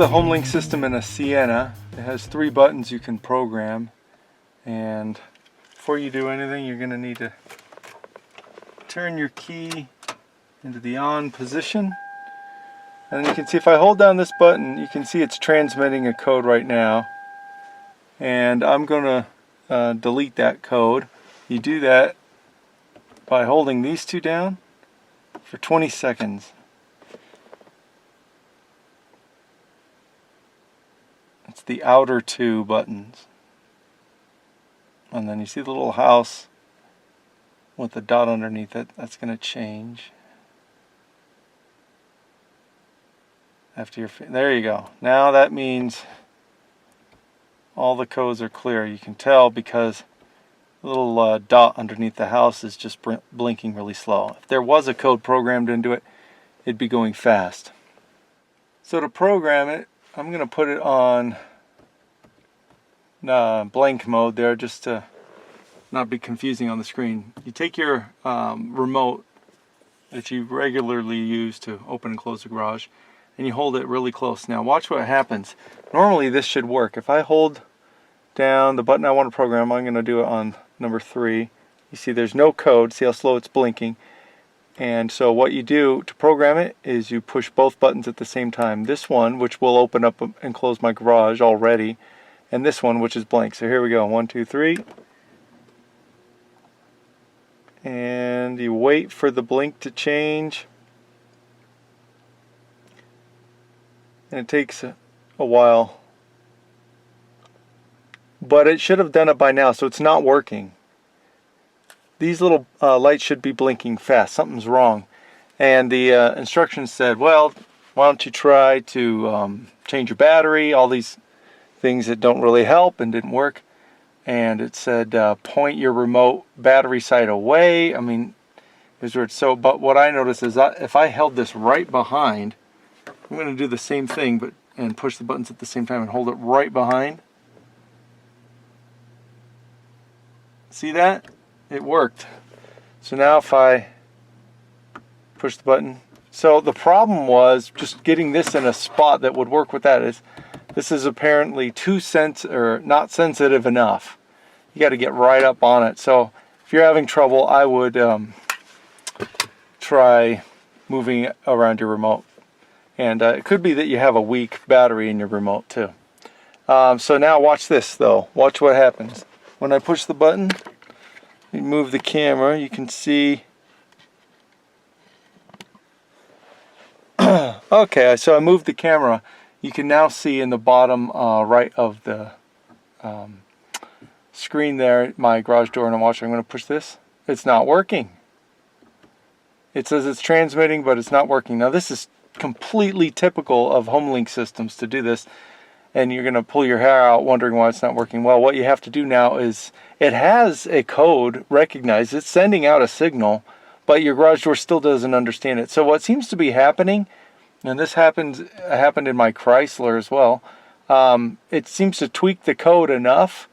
the HomeLink system in a Sienna. It has 3 buttons you can program, and before you do anything you're going to need to turn your key into the on position, and you can see if I hold down this button you can see it's transmitting a code right now, and I'm going to delete that code. You do that by holding these 2 down for 20 seconds. It's the outer 2 buttons. And then you see the little house with the dot underneath it. That's going to change. After there you go. Now that means all the codes are clear. You can tell because the little dot underneath the house is just blinking really slow. If there was a code programmed into it, it'd be going fast. So to program it, I'm going to put it on blank mode there, just to not be confusing on the screen. You take your remote that you regularly use to open and close the garage, and you hold it really close. Now watch what happens. Normally this should work. If I hold down the button I want to program, I'm going to do it on number 3. You see there's no code. See how slow it's blinking? And so what you do to program it is you push both buttons at the same time. This one, which will open up and close my garage already, and this one, which is blank. So here we go. 1, 2, 3. And you wait for the blink to change. And it takes a while. But it should have done it by now, so it's not working. These little lights should be blinking fast. Something's wrong. And the instructions said, well, why don't you try to change your battery, all these things that don't really help and didn't work. And it said point your remote battery side away. I mean, here's where it's so, but what I noticed is that if I held this right behind, I'm going to do the same thing and push the buttons at the same time and hold it right behind. See that? It worked. So now if I push the button, so the problem was just getting this in a spot that would work with that. This is apparently not sensitive enough. You got to get right up on it. So if you're having trouble, I would try moving around your remote. And it could be that you have a weak battery in your remote too. So now watch this though. Watch what happens. When I push the button, you move the camera, you can see. Okay, so I moved the camera. You can now see in the bottom right of the screen there my garage door, and I'm watching. I'm going to push this. It's not working. It says it's transmitting, but it's not working. Now this is completely typical of HomeLink systems to do this, and you're going to pull your hair out wondering why it's not working. Well, what you have to do now is, it has a code recognized. It's sending out a signal, but your garage door still doesn't understand it. So what seems to be happening, and this happened in my Chrysler as well, it seems to tweak the code enough,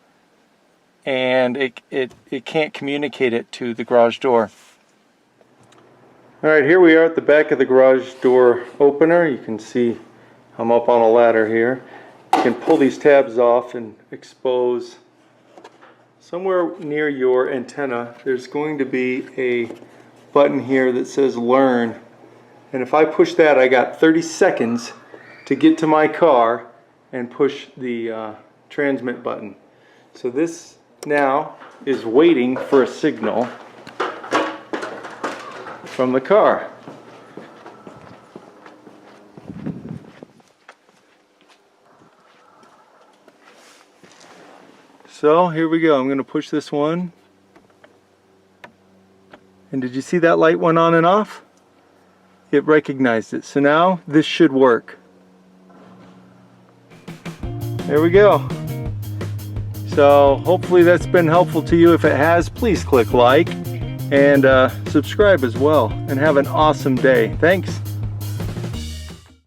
and it can't communicate it to the garage door. Alright, here we are at the back of the garage door opener. You can see I'm up on a ladder here. You can pull these tabs off and expose somewhere near your antenna. There's going to be a button here that says learn, and if I push that, I got 30 seconds to get to my car and push the transmit button. So this now is waiting for a signal from the car. So here we go. I'm going to push this one. And did you see that light went on and off? It recognized it. So now this should work. There we go. So hopefully that's been helpful to you. If it has, please click like and subscribe as well. And have an awesome day. Thanks.